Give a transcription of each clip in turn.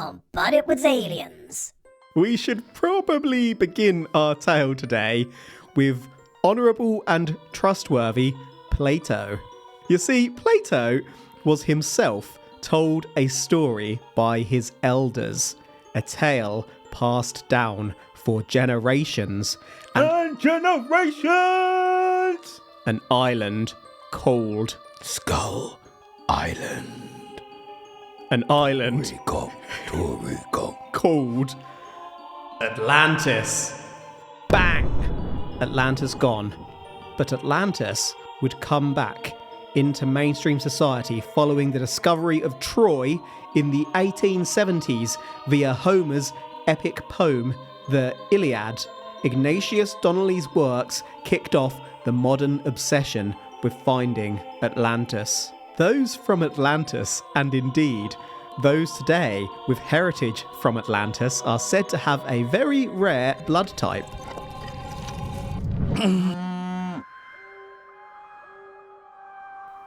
on But It Was Aliens. We should probably begin our tale today with honourable and trustworthy Plato. You see, Plato was himself told a story by his elders, a tale passed down for generations. And generations! An island called Skull Island. An island Rico. called Atlantis. Bang! Atlantis gone. But Atlantis would come back into mainstream society following the discovery of Troy in the 1870s via Homer's epic poem, the Iliad. Ignatius Donnelly's works kicked off the modern obsession with finding Atlantis. Those from Atlantis, and indeed those today with heritage from Atlantis, are said to have a very rare blood type.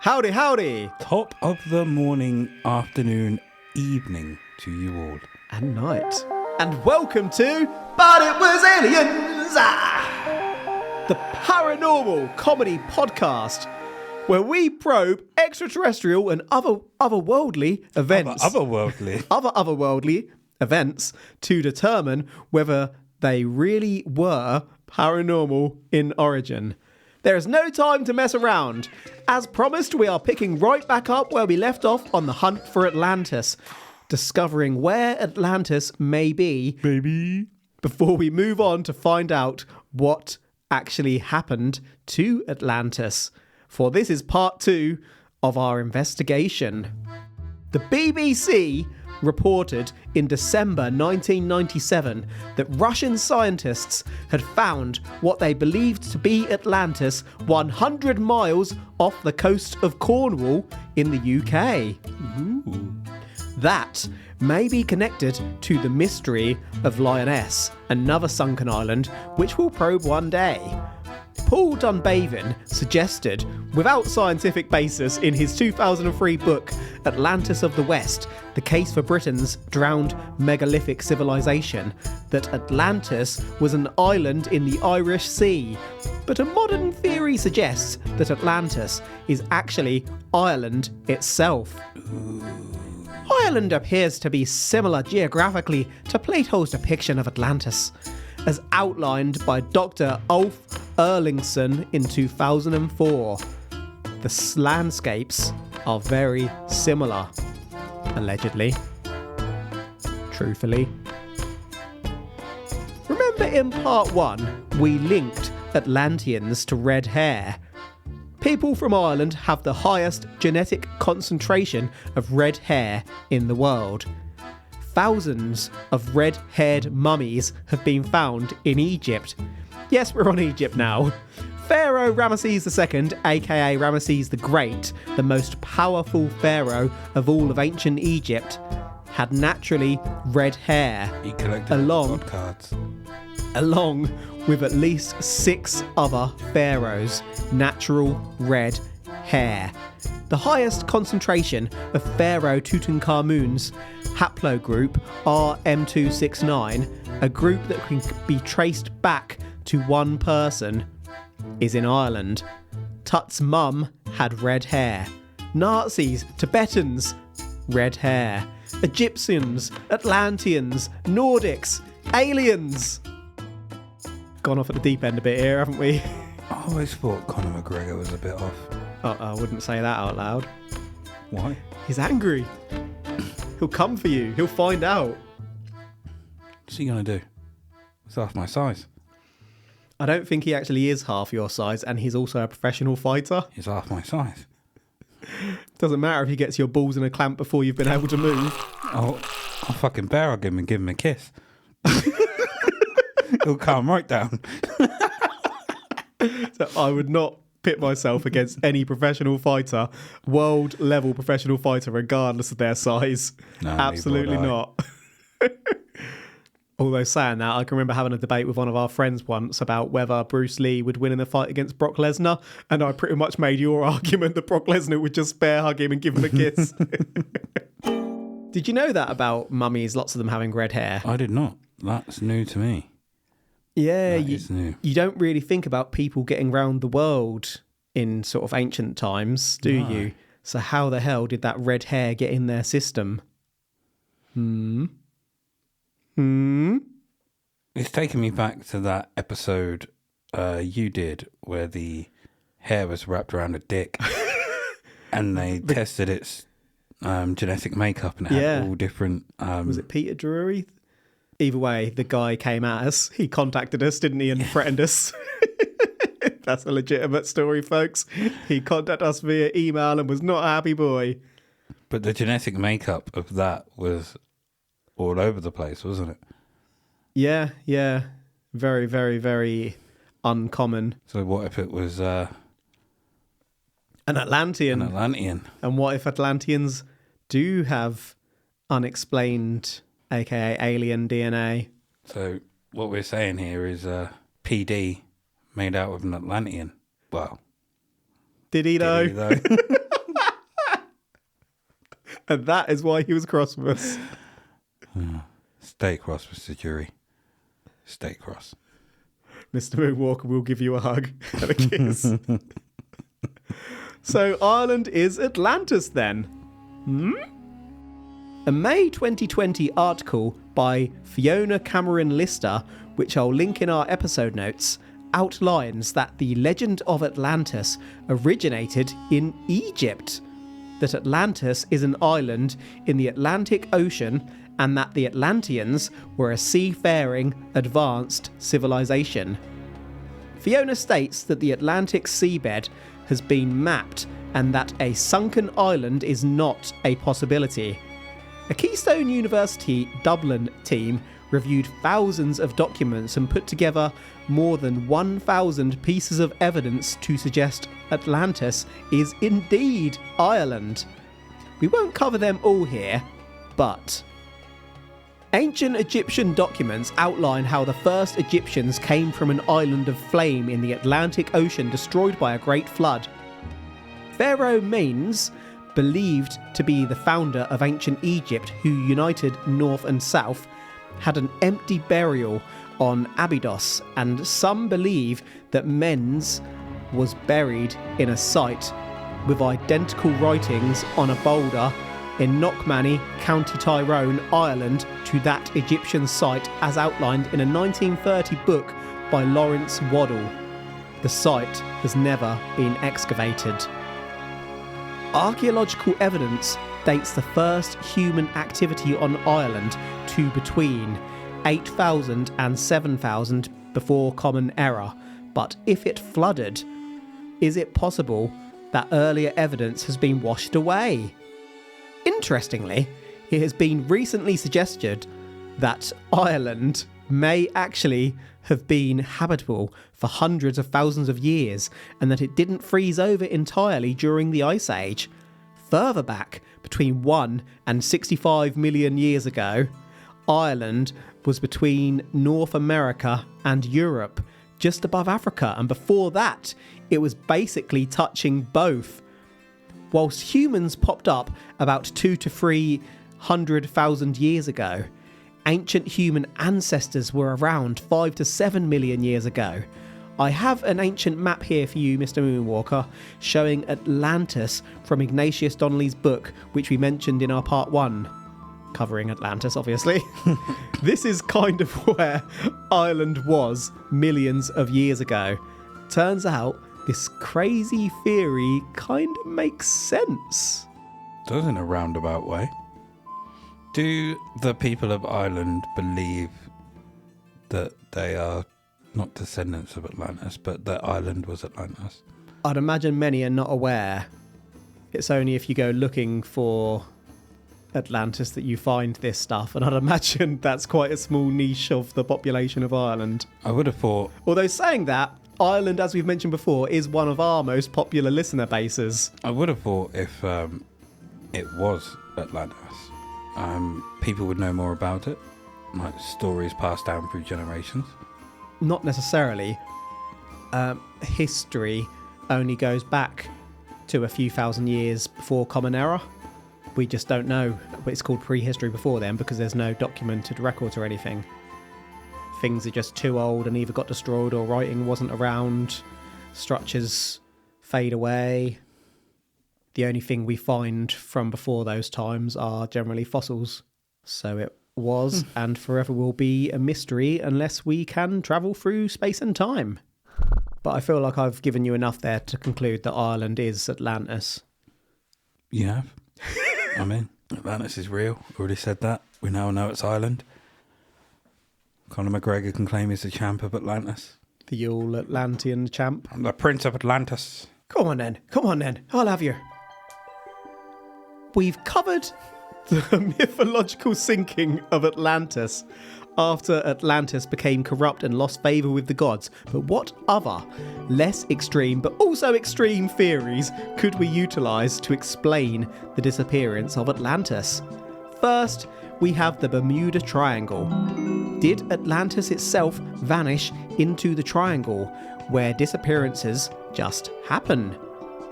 Howdy, howdy! Top of the morning, afternoon, evening to you all. And night. And welcome to But It Was Aliens! The paranormal comedy podcast where we probe extraterrestrial and otherworldly events. Otherworldly events to determine whether they really were paranormal in origin. There is no time to mess around. As promised, we are picking right back up where we left off on the hunt for Atlantis, discovering where Atlantis may be, Baby. before we move on to find out what actually happened to Atlantis. For this is part 2 of our investigation. The BBC reported in December 1997 that Russian scientists had found what they believed to be Atlantis 100 miles off the coast of Cornwall in the UK. Ooh. That may be connected to the mystery of Lioness, another sunken island which we'll probe one day. Paul Dunbavin suggested, without scientific basis, in his 2003 book Atlantis of the West, The Case for Britain's Drowned Megalithic Civilization, that Atlantis was an island in the Irish Sea. But a modern theory suggests that Atlantis is actually Ireland itself. Ireland appears to be similar geographically to Plato's depiction of Atlantis, as outlined by Dr. Ulf Erlingsson in 2004. The landscapes are very similar, allegedly. Truthfully. Remember in part 1, we linked Atlanteans to red hair. People from Ireland have the highest genetic concentration of red hair in the world. Thousands of red-haired mummies have been found in Egypt. Yes, we're on Egypt now. Pharaoh Ramesses II, aka Ramesses the Great, the most powerful pharaoh of all of ancient Egypt, had naturally red hair. He collected along cards. Along with at least 6 other pharaohs' natural red hair. The highest concentration of Pharaoh Tutankhamun's haplogroup RM269, a group that can be traced back to one person, is in Ireland. Tut's mum had red hair. Nazis, Tibetans, red hair. Egyptians, Atlanteans, Nordics, aliens. Gone off at the deep end a bit here, haven't we? I always thought Conor McGregor was a bit off. I wouldn't say that out loud. Why? He's angry. He'll come for you. He'll find out. What's he going to do? He's half my size. I don't think he actually is half your size, and he's also a professional fighter. He's half my size. Doesn't matter if he gets your balls in a clamp before you've been able to move. I'll fucking bear hug him and give him a kiss. He'll calm right down. So I would not pit myself against any professional fighter, world level professional fighter, regardless of their size. No, absolutely not. Although saying that, I can remember having a debate with one of our friends once about whether Bruce Lee would win in a fight against Brock Lesnar, and I pretty much made your argument that Brock Lesnar would just bear hug him and give him a kiss. Did you know that about mummies, lots of them having red hair? I did not. That's new to me. Yeah, That is new. you don't really think about people getting round the world in sort of ancient times, do No. you? So how the hell did that red hair get in their system? It's taken me back to that episode you did where the hair was wrapped around a dick and they tested its genetic makeup and it had all different... Was it Peter Drury? Either way, the guy came at us. He contacted us, didn't he, and threatened us. That's a legitimate story, folks. He contacted us via email and was not a happy boy. But the genetic makeup of that was all over the place, wasn't it? Yeah. Very, very, very uncommon. So what if it was An Atlantean. an Atlantean? And what if Atlanteans do have unexplained, aka alien DNA? So what we're saying here is PD made out of an Atlantean. Well, Did he though? did he though? And that is why he was cross with us. Stay cross, Mr. Jury. Stay cross. Mr. Moonwalker will give you a hug and a kiss. So Ireland is Atlantis then? A May 2020 article by Fiona Cameron Lister, which I'll link in our episode notes, outlines that the legend of Atlantis originated in Egypt, that Atlantis is an island in the Atlantic Ocean and that the Atlanteans were a seafaring, advanced civilization. Fiona states that the Atlantic seabed has been mapped and that a sunken island is not a possibility. A Keystone University Dublin team reviewed thousands of documents and put together more than 1,000 pieces of evidence to suggest Atlantis is indeed Ireland. We won't cover them all here, but ancient Egyptian documents outline how the first Egyptians came from an island of flame in the Atlantic Ocean destroyed by a great flood. Pharaoh Menes, believed to be the founder of ancient Egypt who united North and South, had an empty burial on Abydos, and some believe that Menes was buried in a site with identical writings on a boulder in Knockmany, County Tyrone, Ireland, to that Egyptian site as outlined in a 1930 book by Lawrence Waddell. The site has never been excavated. Archaeological evidence dates the first human activity on Ireland to between 8,000 and 7,000 before Common Era, but if it flooded, is it possible that earlier evidence has been washed away? Interestingly, it has been recently suggested that Ireland may actually have been habitable for hundreds of thousands of years and that it didn't freeze over entirely during the Ice Age. Further back, between 1 and 65 million years ago, Ireland was between North America and Europe, just above Africa, and before that, it was basically touching both. Whilst humans popped up about 200 to 300,000 years ago, ancient human ancestors were around 5 to 7 million years ago. I have an ancient map here for you, Mr. Moonwalker, showing Atlantis from Ignatius Donnelly's book, which we mentioned in our part 1, covering Atlantis, obviously. This is kind of where Ireland was millions of years ago. Turns out this crazy theory kind of makes sense. Does in a roundabout way. Do the people of Ireland believe that they are not descendants of Atlantis, but that Ireland was Atlantis? I'd imagine many are not aware. It's only if you go looking for Atlantis that you find this stuff, and I'd imagine that's quite a small niche of the population of Ireland. I would have thought... Although saying that, Ireland, as we've mentioned before, is one of our most popular listener bases. I would have thought if it was Atlantis, people would know more about it, like stories passed down through generations. Not necessarily. History only goes back to a few thousand years before Common Era. We just don't know. It's called prehistory before then because there's no documented records or anything. Things are just too old and either got destroyed or writing wasn't around. Structures fade away. The only thing we find from before those times are generally fossils. So it was and forever will be a mystery unless we can travel through space and time. But I feel like I've given you enough there to conclude that Ireland is Atlantis. You have? I mean, Atlantis is real. Already said that. We now know it's Ireland. Conor McGregor can claim he's the champ of Atlantis. The all Atlantean champ. I'm the Prince of Atlantis. Come on then. I'll have you. We've covered the mythological sinking of Atlantis after Atlantis became corrupt and lost favour with the gods. But what other, less extreme but also extreme theories could we utilise to explain the disappearance of Atlantis? First, we have the Bermuda Triangle. Did Atlantis itself vanish into the triangle, where disappearances just happen?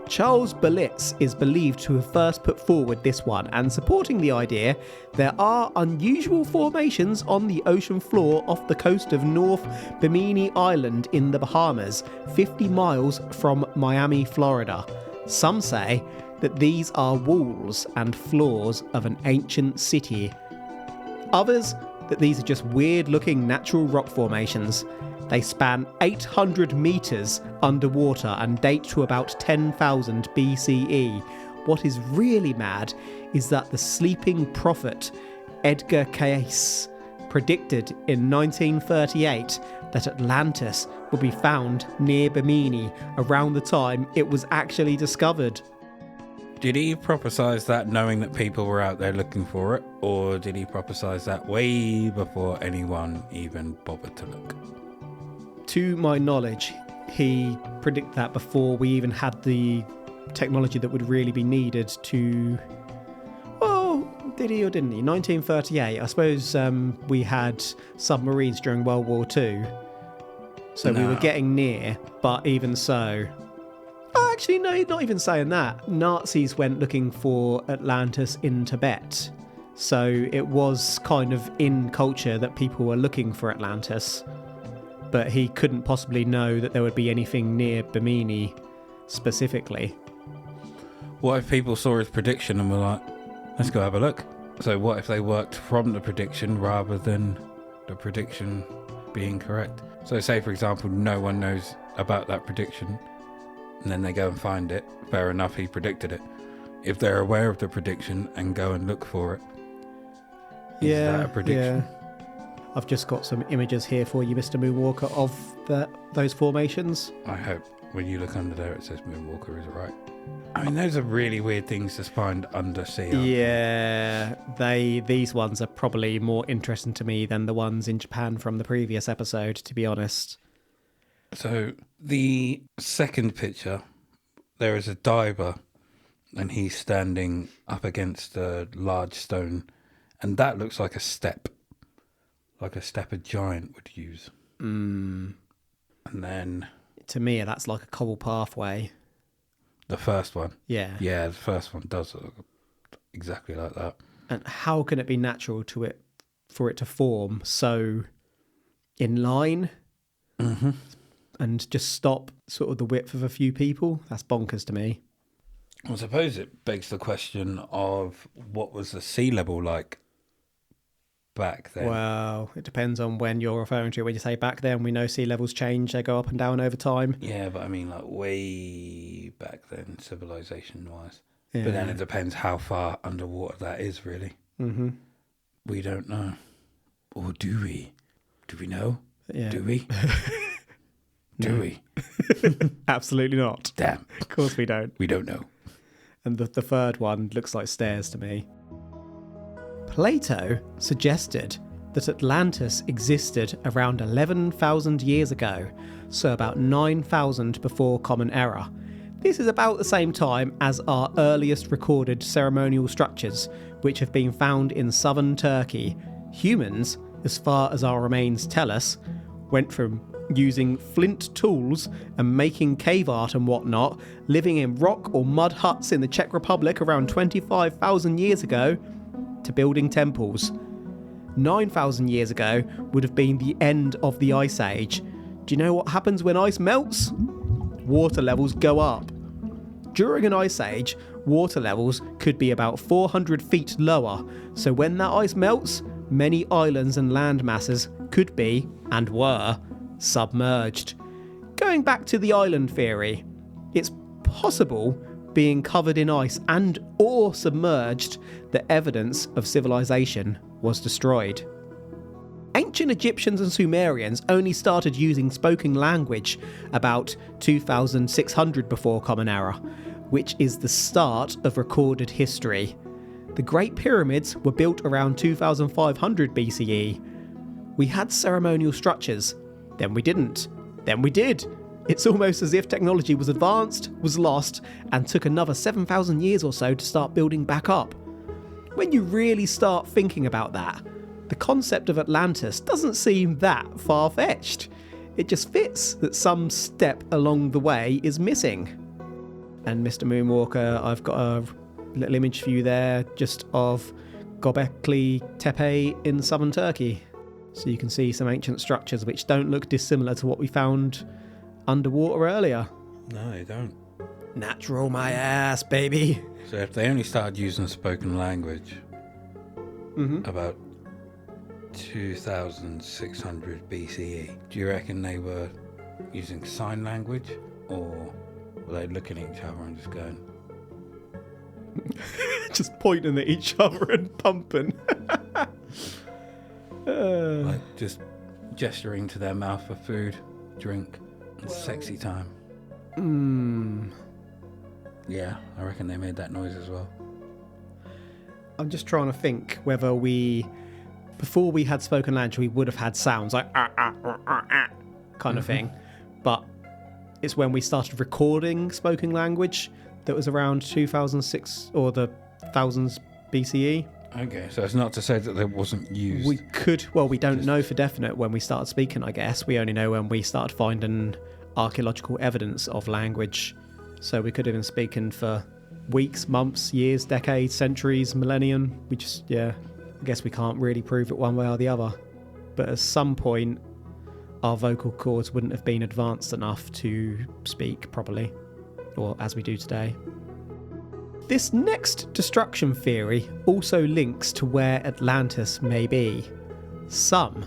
Charles Berlitz is believed to have first put forward this one, and supporting the idea, there are unusual formations on the ocean floor off the coast of North Bimini Island in the Bahamas, 50 miles from Miami, Florida. Some say that these are walls and floors of an ancient city. Others that these are just weird-looking natural rock formations. They span 800 metres underwater and date to about 10,000 BCE. What is really mad is that the sleeping prophet Edgar Cayce predicted in 1938 that Atlantis would be found near Bimini around the time it was actually discovered. Did he prophesise that knowing that people were out there looking for it? Or did he prophesise that way before anyone even bothered to look? To my knowledge, he predicted that before we even had the technology that would really be needed to... Well, did he or didn't he? 1938. I suppose we had submarines during World War II. So we were getting near, but even so... Oh, actually, no, not even saying that. Nazis went looking for Atlantis in Tibet. So it was kind of in culture that people were looking for Atlantis. But he couldn't possibly know that there would be anything near Bimini specifically. What if people saw his prediction and were like, let's go have a look? So what if they worked from the prediction rather than the prediction being correct? So say, for example, no one knows about that prediction and then they go and find it. Fair enough, he predicted it. If they're aware of the prediction and go and look for it, is that a prediction? Yeah. I've just got some images here for you, Mr. Moonwalker, of those formations. I hope when you look under there it says Moonwalker is right. I mean, those are really weird things to find undersea. Yeah, these ones are probably more interesting to me than the ones in Japan from the previous episode, to be honest. So the second picture, there is a diver and he's standing up against a large stone, and that looks like a step a giant would use. And then... To me, that's like a cobble pathway. The first one? Yeah. Yeah, the first one does look exactly like that. And how can it be natural for it to form so in line and just stop sort of the width of a few people? That's bonkers to me. I suppose it begs the question of what was the sea level like back then? Well, it depends on when you're referring to. When you say back then, we know sea levels change. They go up and down over time. Yeah, but I mean like way back then, civilization-wise. Yeah. But then it depends how far underwater that is, really. Mm-hmm. We don't know. Or do we? Do we know? Yeah. Do we? Do we? Absolutely not. Damn. Of course we don't. We don't know. And the third one looks like stairs to me. Plato suggested that Atlantis existed around 11,000 years ago, so about 9,000 before Common Era. This is about the same time as our earliest recorded ceremonial structures, which have been found in southern Turkey. Humans, as far as our remains tell us, went from using flint tools and making cave art and whatnot, living in rock or mud huts in the Czech Republic around 25,000 years ago, to building temples. 9,000 years ago would have been the end of the Ice Age. Do you know what happens when ice melts? Water levels go up. During an ice age, water levels could be about 400 feet lower, so when that ice melts, many islands and land masses could be, and were, submerged. Going back to the island theory, it's possible, being covered in ice and or submerged, that evidence of civilization was destroyed. Ancient Egyptians and Sumerians only started using spoken language about 2600 before Common Era, which is the start of recorded history. The Great Pyramids were built around 2500 BCE. We had ceremonial structures, then we didn't, then we did. It's almost as if technology was advanced, was lost, and took another 7,000 years or so to start building back up. When you really start thinking about that, the concept of Atlantis doesn't seem that far-fetched. It just fits that some step along the way is missing. And Mr. Moonwalker, I've got a little image for you there just of Göbekli Tepe in southern Turkey. So you can see some ancient structures which don't look dissimilar to what we found underwater earlier. No, they don't. Natural my ass, baby. So if they only started using spoken language about 2600 BCE, do you reckon they were using sign language, or were they looking at each other and just going... just pointing at each other and pumping? Like just gesturing to their mouth for food, drink, and sexy time. Yeah, I reckon they made that noise as well. I'm just trying to think whether before we had spoken language, we would have had sounds like kind of thing. But it's when we started recording spoken language that was around 2006 or the thousands BCE. Okay, so it's not to say that it wasn't used. We don't know for definite when we started speaking, I guess. We only know when we started finding archaeological evidence of language. So we could have been speaking for weeks, months, years, decades, centuries, millennium. I guess we can't really prove it one way or the other. But at some point, our vocal cords wouldn't have been advanced enough to speak properly, or as we do today. This next destruction theory also links to where Atlantis may be. Some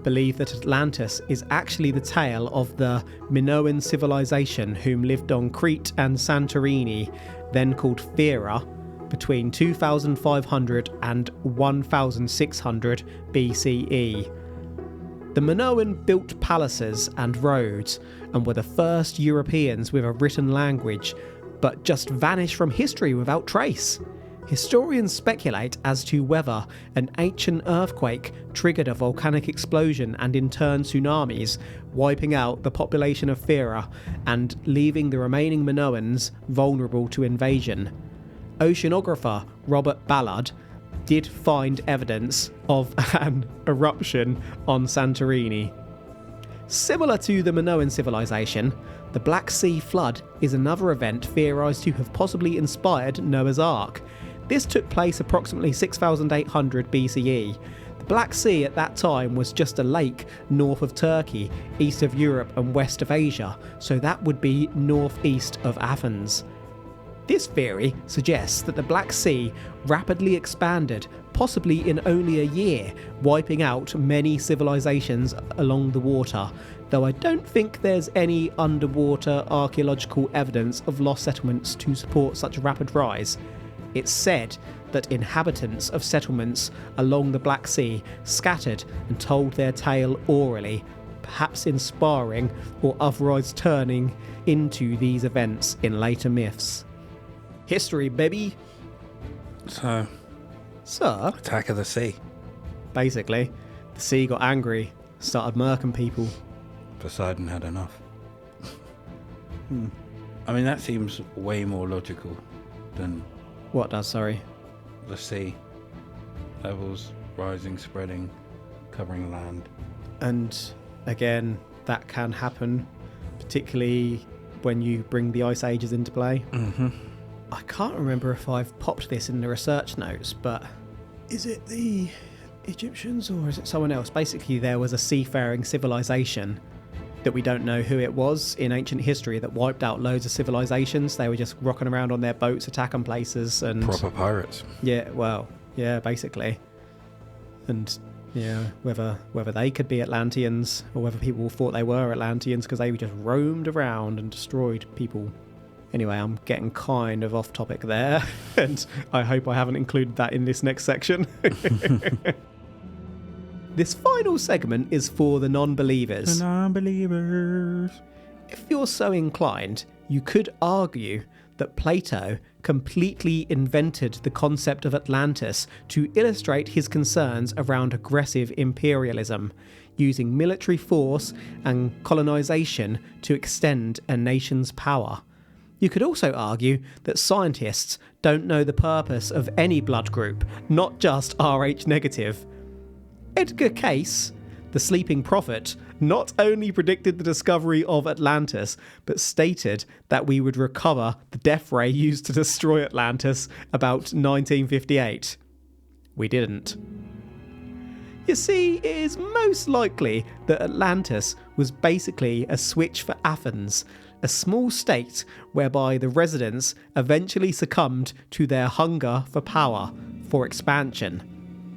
believe that Atlantis is actually the tale of the Minoan civilization whom lived on Crete and Santorini, then called Thera, between 2500 and 1600 BCE. The Minoan built palaces and roads and were the first Europeans with a written language, but just vanished from history without trace. Historians speculate as to whether an ancient earthquake triggered a volcanic explosion and in turn tsunamis, wiping out the population of Thera and leaving the remaining Minoans vulnerable to invasion. Oceanographer Robert Ballard did find evidence of an eruption on Santorini. Similar to the Minoan civilization, the Black Sea flood is another event theorized to have possibly inspired Noah's Ark. This took place approximately 6800 BCE. The Black Sea at that time was just a lake north of Turkey, east of Europe and west of Asia, so that would be northeast of Athens. This theory suggests that the Black Sea rapidly expanded, possibly in only a year, wiping out many civilizations along the water, though I don't think there's any underwater archaeological evidence of lost settlements to support such a rapid rise. It's said that inhabitants of settlements along the Black Sea scattered and told their tale orally, perhaps inspiring or otherwise turning into these events in later myths. History, baby. So, Attack of the Sea. Basically, the sea got angry, started murking people. Poseidon had enough. I mean, that seems way more logical than... What does, sorry? The sea. Levels rising, spreading, covering land. And again, that can happen, particularly when you bring the Ice Ages into play. Mm-hmm. I can't remember if I've popped this in the research notes, but is it the Egyptians or is it someone else? Basically, there was a seafaring civilization that we don't know who it was in ancient history that wiped out loads of civilizations. They were just rocking around on their boats, attacking places, and Proper pirates. Yeah, basically. And yeah, whether they could be Atlanteans or whether people thought they were Atlanteans because they just roamed around and destroyed people. Anyway, I'm getting kind of off topic there, and I hope I haven't included that in this next section. This final segment is for the non-believers. The non-believers. If you're so inclined, you could argue that Plato completely invented the concept of Atlantis to illustrate his concerns around aggressive imperialism, using military force and colonization to extend a nation's power. You could also argue that scientists don't know the purpose of any blood group, not just Rh negative. Edgar Cayce, the sleeping prophet, not only predicted the discovery of Atlantis, but stated that we would recover the death ray used to destroy Atlantis about 1958. We didn't. You see, it is most likely that Atlantis was basically a switch for Athens, a small state whereby the residents eventually succumbed to their hunger for power, for expansion.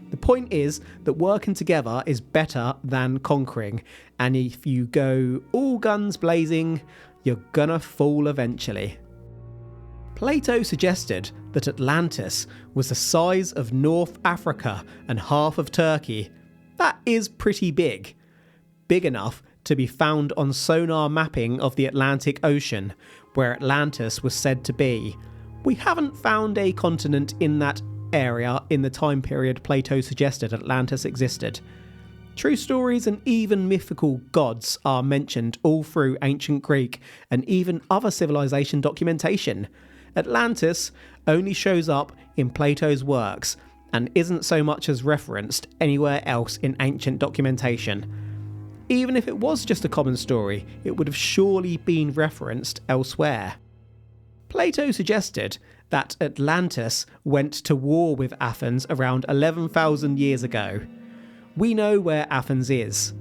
The point is that working together is better than conquering, and if you go all guns blazing, you're gonna fall eventually. Plato suggested that Atlantis was the size of North Africa and half of Turkey. That is pretty big. Big enough to be found on sonar mapping of the Atlantic Ocean, where Atlantis was said to be. We haven't found a continent in that area in the time period Plato suggested Atlantis existed. True stories and even mythical gods are mentioned all through ancient Greek and even other civilization documentation. Atlantis only shows up in Plato's works and isn't so much as referenced anywhere else in ancient documentation. Even if it was just a common story, it would have surely been referenced elsewhere. Plato suggested that Atlantis went to war with Athens around 11,000 years ago. We know where Athens is.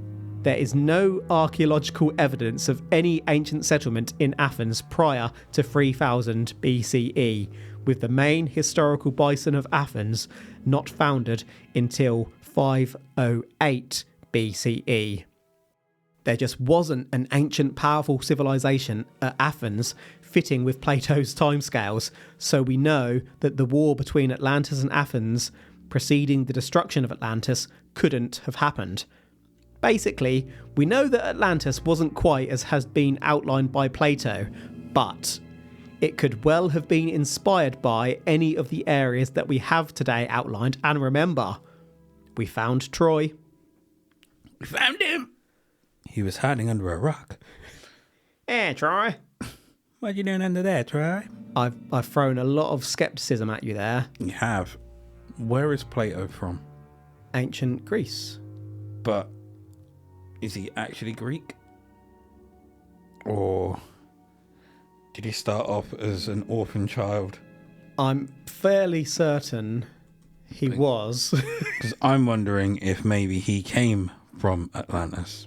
There is no archaeological evidence of any ancient settlement in Athens prior to 3000 BCE, with the main historical basin of Athens not founded until 508 BCE. There just wasn't an ancient powerful civilization at Athens fitting with Plato's timescales, so we know that the war between Atlantis and Athens preceding the destruction of Atlantis couldn't have happened. Basically, we know that Atlantis wasn't quite as has been outlined by Plato, but it could well have been inspired by any of the areas that we have today outlined. And remember, we found Troy. We found him! He was hiding under a rock. Hey, Troy. What you doing under there, Troy? I've thrown a lot of skepticism at you there. You have. Where is Plato from? Ancient Greece. But is he actually Greek? Or did he start off as an orphan child? I'm fairly certain he was. Because I'm wondering if maybe he came from Atlantis.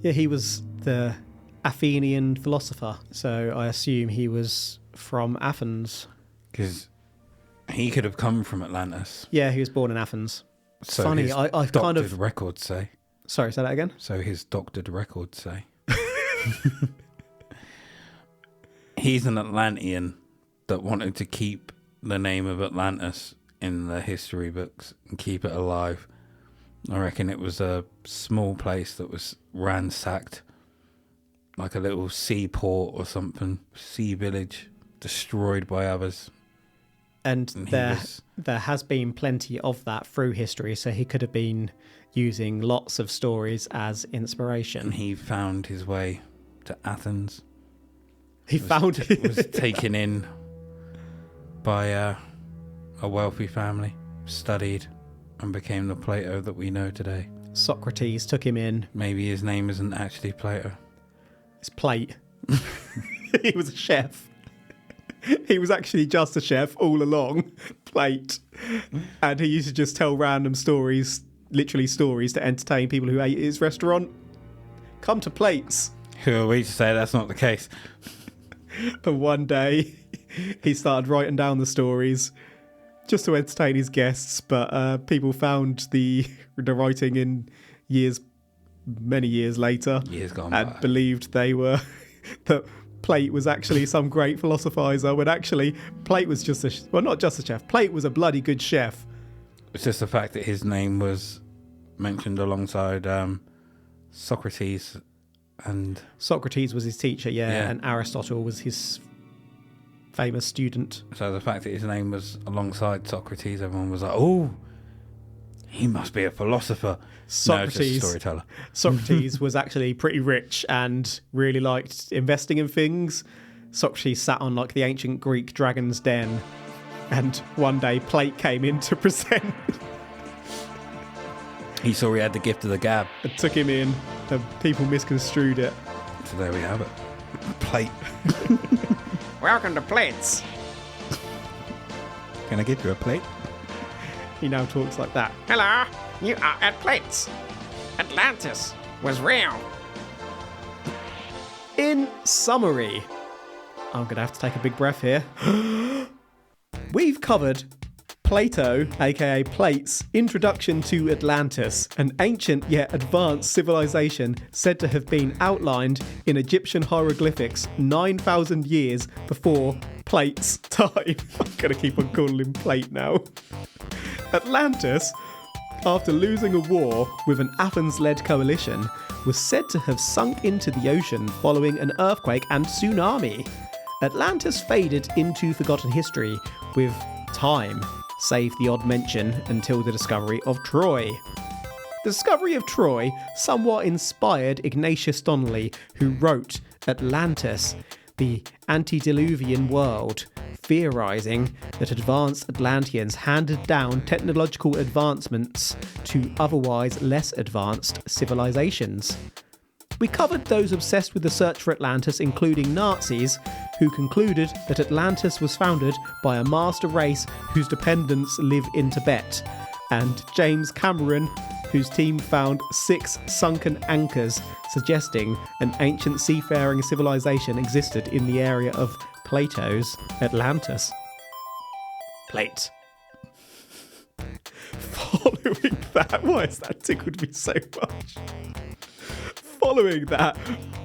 Yeah, he was the Athenian philosopher, so I assume he was from Athens. Because he could have come from Atlantis. Yeah, he was born in Athens. It's So funny, his I kind doctored of... records say. Sorry, say that again? So his doctored records say. He's an Atlantean that wanted to keep the name of Atlantis in the history books and keep it alive. I reckon it was a small place that was ransacked, like a little seaport or something, sea village, destroyed by others. And And there has been plenty of that through history, so he could have been using lots of stories as inspiration. And he found his way to Athens. He found it. Was taken in by a wealthy family, studied, and became the Plato that we know today. Socrates took him in. Maybe his name isn't actually Plato. It's Plate. He was a chef. He was actually just a chef all along. Plate. And he used to just tell random stories, literally stories, to entertain people who ate at his restaurant. Come to Plates. Who are we to say that's not the case? And one day, he started writing down the stories just to entertain his guests, but people found the writing in many years later, Years gone and by. believed they were that Plate was actually some great philosophizer, when actually Plate was just not just a chef. Plate was a bloody good chef. It's just the fact that his name was mentioned alongside Socrates, and Socrates was his teacher, Yeah. and Aristotle was his famous student. so the fact that his name was alongside Socrates, everyone was like, "Oh, he must be a philosopher." No, just a Socrates, storyteller. Socrates was actually pretty rich and really liked investing in things. Socrates sat on like the ancient Greek dragon's den, and one day Plate came in to present He saw he had the gift of the gab. and took him in, and people misconstrued it. So there we have it. Plate. Welcome to Plates. Can I get you a plate? He now talks like that. Hello, you are at Plates. Atlantis was real. In summary, I'm going to have to take a big breath here. We've covered Plato, aka Plate's introduction to Atlantis, an ancient yet advanced civilization said to have been outlined in Egyptian hieroglyphics 9,000 years before Plate's time. I'm going to keep on calling him Plate now. Atlantis, after losing a war with an Athens-led coalition, was said to have sunk into the ocean following an earthquake and tsunami. Atlantis faded into forgotten history with time, save the odd mention until the discovery of Troy. The discovery of Troy somewhat inspired Ignatius Donnelly, who wrote Atlantis, the antediluvian world, theorizing that advanced Atlanteans handed down technological advancements to otherwise less advanced civilizations. We covered those obsessed with the search for Atlantis, including Nazis, who concluded that Atlantis was founded by a master race whose dependents live in Tibet, and James Cameron, whose team found 6 sunken anchors, suggesting an ancient seafaring civilization existed in the area of Plato's Atlantis. Plate. Following that, why has that tickled me so much? Following that,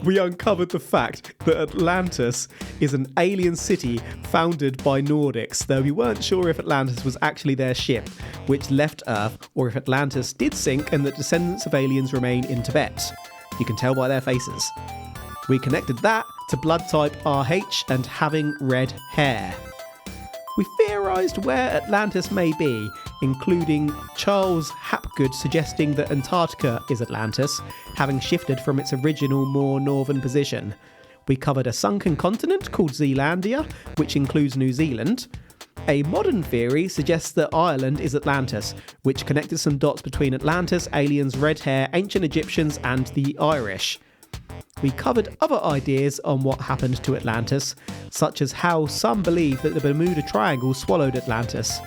we uncovered the fact that Atlantis is an alien city founded by Nordics, though we weren't sure if Atlantis was actually their ship, which left Earth, or if Atlantis did sink and that descendants of aliens remain in Tibet. You can tell by their faces. We connected that to blood type RH and having red hair. We theorised where Atlantis may be, including Charles Hapgood suggesting that Antarctica is Atlantis, having shifted from its original more northern position. We covered a sunken continent called Zealandia, which includes New Zealand. A modern theory suggests that Ireland is Atlantis, which connected some dots between Atlantis, aliens, red hair, ancient Egyptians, and the Irish. We covered other ideas on what happened to Atlantis, such as how some believe that the Bermuda Triangle swallowed Atlantis.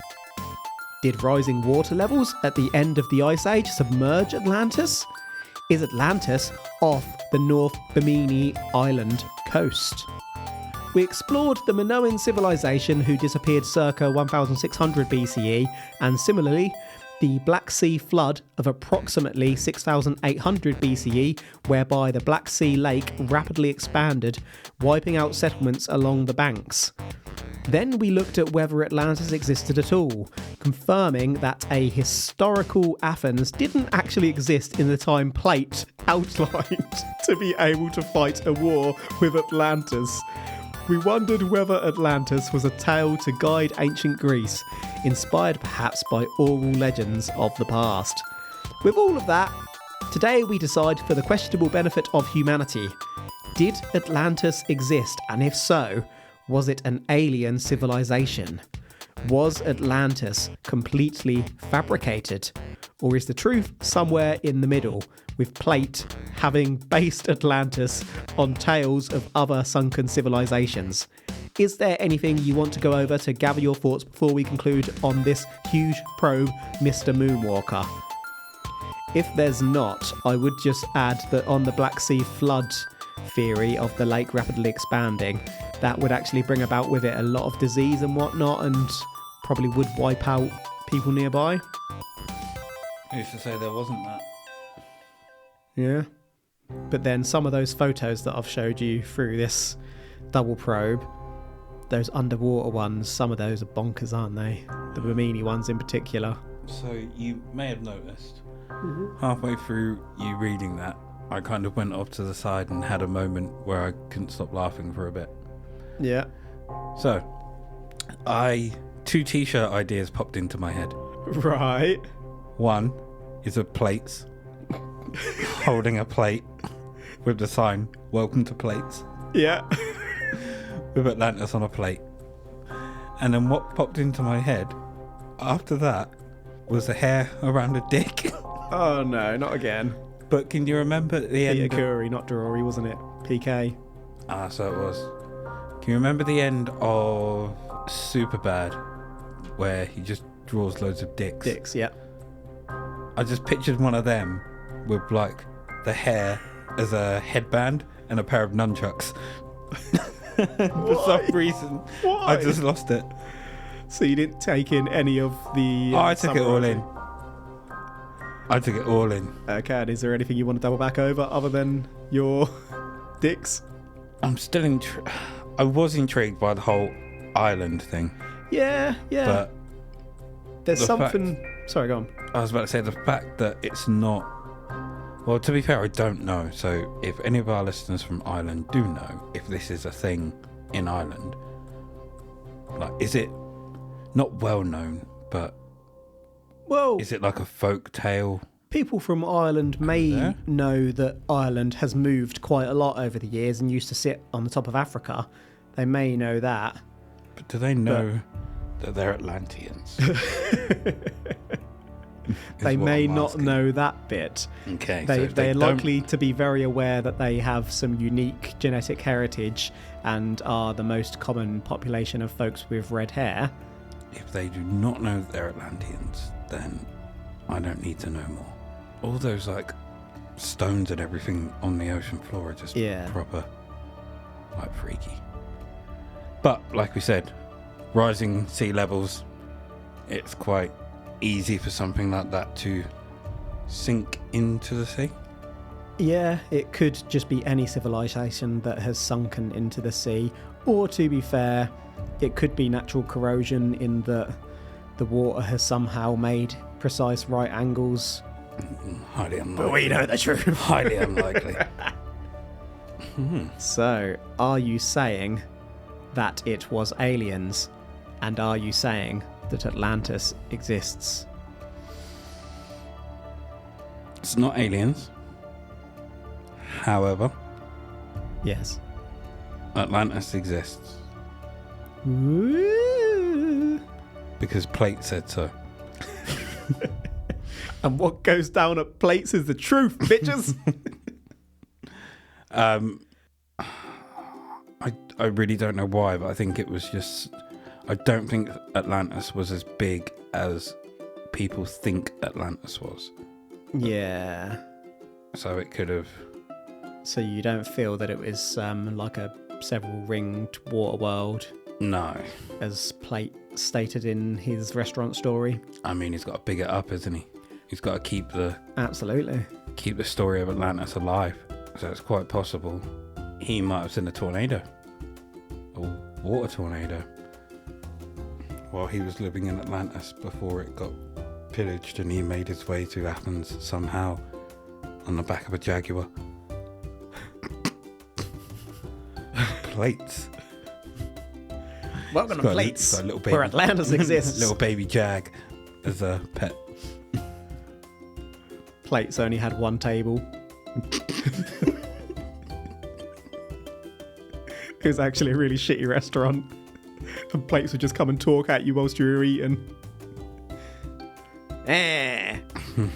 Did rising water levels at the end of the Ice Age submerge Atlantis? Is Atlantis off the North Bimini Island coast? We explored the Minoan civilization who disappeared circa 1600 BCE, and similarly, the Black Sea flood of approximately 6800 BCE, whereby the Black Sea lake rapidly expanded, wiping out settlements along the banks. Then we looked at whether Atlantis existed at all, confirming that a historical Athens didn't actually exist in the time Plate outlined to be able to fight a war with Atlantis. We wondered whether Atlantis was a tale to guide ancient Greece, inspired perhaps by oral legends of the past. With all of that, today we decide for the questionable benefit of humanity. Did Atlantis exist, and if so, was it an alien civilization? Was Atlantis completely fabricated? Or is the truth somewhere in the middle, with Plate having based Atlantis on tales of other sunken civilizations? Is there anything you want to go over to gather your thoughts before we conclude on this huge probe, Mr. Moonwalker? If there's not, I would just add that on the Black Sea flood theory of the lake rapidly expanding, that would actually bring about with it a lot of disease and whatnot, and probably would wipe out people nearby. Who's to say there wasn't that? Yeah. But then some of those photos that I've showed you through this double probe, those underwater ones, some of those are bonkers, aren't they? The Bimini ones in particular. So you may have noticed, halfway through you reading that, I kind of went off to the side and had a moment where I couldn't stop laughing for a bit. Yeah. So, two t-shirt ideas popped into my head. Right. One is of plates, holding a plate with the sign, "Welcome to Plates," Yeah. with Atlantis on a plate. And then what popped into my head after that was the hair around a dick. Oh no, not again. But can you remember at the Peter end? Curry, not Drury, wasn't it? PK. So it was. Can you remember the end of Superbad, where he just draws loads of dicks? Dicks, yeah. I just pictured one of them with like the hair as a headband and a pair of nunchucks. For some reason, Why? I just lost it. So you didn't take in any of the... I took it all in. summarising? I took it all in. Okay, and is there anything you want to double back over other than your dicks? I'm still I was intrigued by the whole island thing, Yeah. but There's the something... Sorry, go on. I was about to say the fact that it's not. Well, to be fair, I don't know. So, if any of our listeners from Ireland do know if this is a thing in Ireland, like, is it not well known, but Well, is it like a folk tale? people from Ireland may there? know that Ireland has moved quite a lot over the years and used to sit on the top of Africa. They may know that. But do they know that they're Atlanteans? They what may I'm not asking. know that bit. Okay, so They're if they don't- likely to be very aware that they have some unique genetic heritage and are the most common population of folks with red hair. If they do not know that they're Atlanteans, then I don't need to know more. All those like stones and everything on the ocean floor are just proper like freaky. But like we said, rising sea levels, it's quite easy for something like that to sink into the sea. Yeah, it could just be any civilization that has sunken into the sea, or to be fair, it could be natural corrosion in that the water has somehow made precise right angles. Highly unlikely. But we know the truth. Highly unlikely. So, are you saying that it was aliens? And are you saying that Atlantis exists? It's not aliens. However, Yes. Atlantis exists Ooh. because Plate said so. And what goes down at plates is the truth, bitches. I really don't know why, but I think it was just... I don't think Atlantis was as big as people think Atlantis was. Yeah. So it could have... So you don't feel that it was like a several ringed water world, No. as Plate stated in his restaurant story? I mean, he's got to big it up, isn't he? He's got to keep the Absolutely. story of Atlantis alive. So it's quite possible he might have seen a tornado. A water tornado. While he was living in Atlantis before it got pillaged, and he made his way to Athens somehow on the back of a Jaguar. Plates. Welcome It's to got Plates, a little where Atlantis exists. little baby Jag as a pet. Plates only had one table. It was actually a really shitty restaurant. And Plates would just come and talk at you whilst you were eating.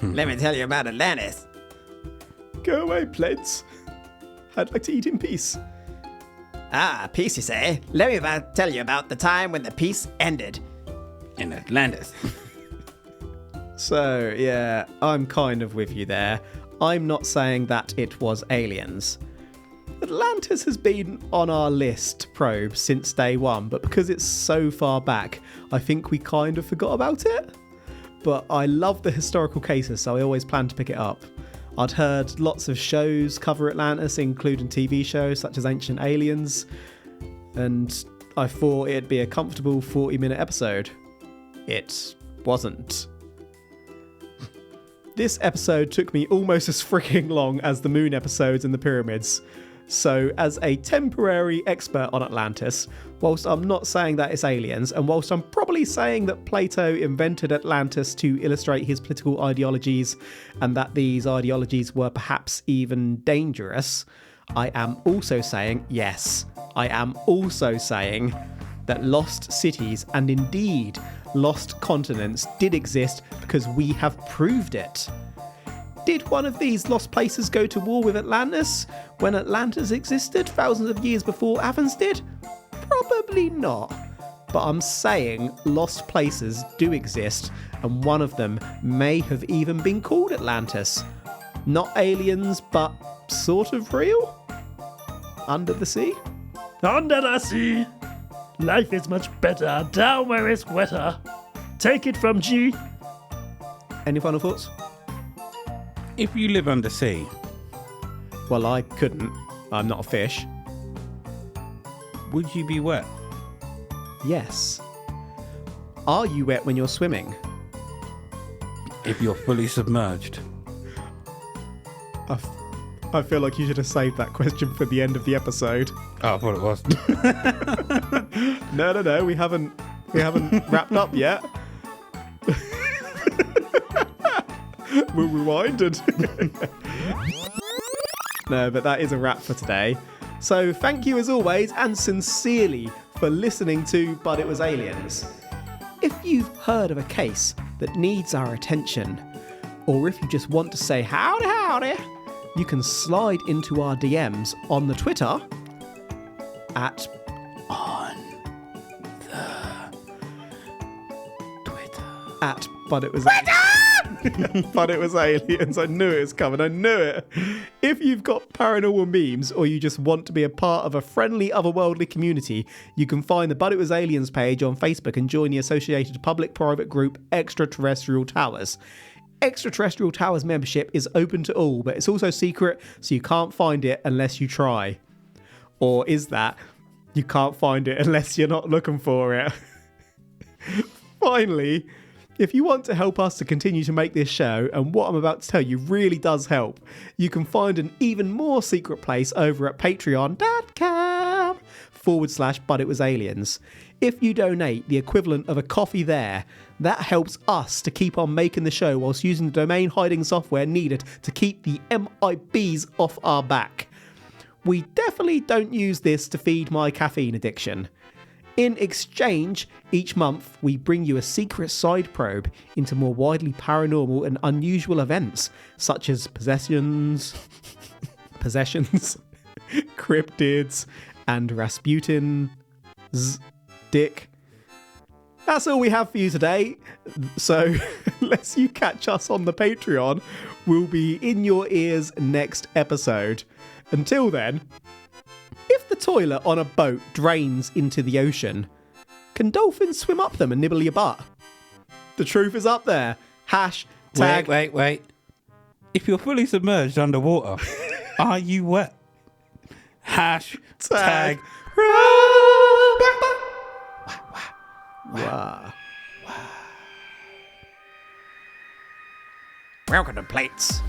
Let me tell you about Atlantis. Go away, Pleds. I'd like to eat in peace. Ah, peace, you say? Let me tell you about the time when the peace ended. In Atlantis. So, yeah, I'm kind of with you there. I'm not saying that it was aliens. Atlantis has been on our list probe since day one, but because it's so far back, I think we kind of forgot about it. But I love the historical cases, so I always plan to pick it up. I'd heard lots of shows cover Atlantis, including TV shows such as Ancient Aliens, and I thought it'd be a comfortable 40-minute episode. It wasn't. This episode took me almost as freaking long as the moon episodes and the pyramids. So, as a temporary expert on Atlantis, whilst I'm not saying that it's aliens, and whilst I'm probably saying that Plato invented Atlantis to illustrate his political ideologies, and that these ideologies were perhaps even dangerous, I am also saying, yes, I am also saying that lost cities, and indeed lost continents, did exist because we have proved it. Did one of these lost places go to war with Atlantis when Atlantis existed thousands of years before Athens did? Probably not. But I'm saying lost places do exist, and one of them may have even been called Atlantis. Not aliens, but sort of real? Under the sea? Under the sea, life is much better down where it's wetter. Take it from G. Any final thoughts? If you live under sea, Well, I couldn't. I'm not a fish. would you be wet? Yes. Are you wet when you're swimming? If you're fully submerged. I feel like you should have saved that question for the end of the episode. Oh, I thought it was. No, we haven't wrapped up yet. We'll rewind and No, but that is a wrap for today. So thank you as always and sincerely for listening to But It Was Aliens. If you've heard of a case that needs our attention, or if you just want to say howdy, you can slide into our DMs on the Twitter at But It Was But It Was Aliens. I knew it was coming. I knew it. If you've got paranormal memes or you just want to be a part of a friendly otherworldly community, you can find the But It Was Aliens page on Facebook and join the associated public-private group Extraterrestrial Towers. Extraterrestrial Towers membership is open to all, but it's also secret, so you can't find it unless you try. Or is that you can't find it unless you're not looking for it? Finally, if you want to help us to continue to make this show, and what I'm about to tell you really does help, you can find an even more secret place over at patreon.com/butitwasaliens. If you donate the equivalent of a coffee there, that helps us to keep on making the show whilst using the domain hiding software needed to keep the MIBs off our back. We definitely don't use this to feed my caffeine addiction. In exchange, each month we bring you a secret side probe into more widely paranormal and unusual events, such as possessions, cryptids, and Rasputin's dick. That's all we have for you today. So, unless you catch us on the Patreon, we'll be in your ears next episode. Until then, if the toilet on a boat drains into the ocean, can dolphins swim up them and nibble your butt? The truth is up there. Hashtag. Wait. If you're fully submerged underwater, are you wet? Hashtag. Wow. Welcome to Plates.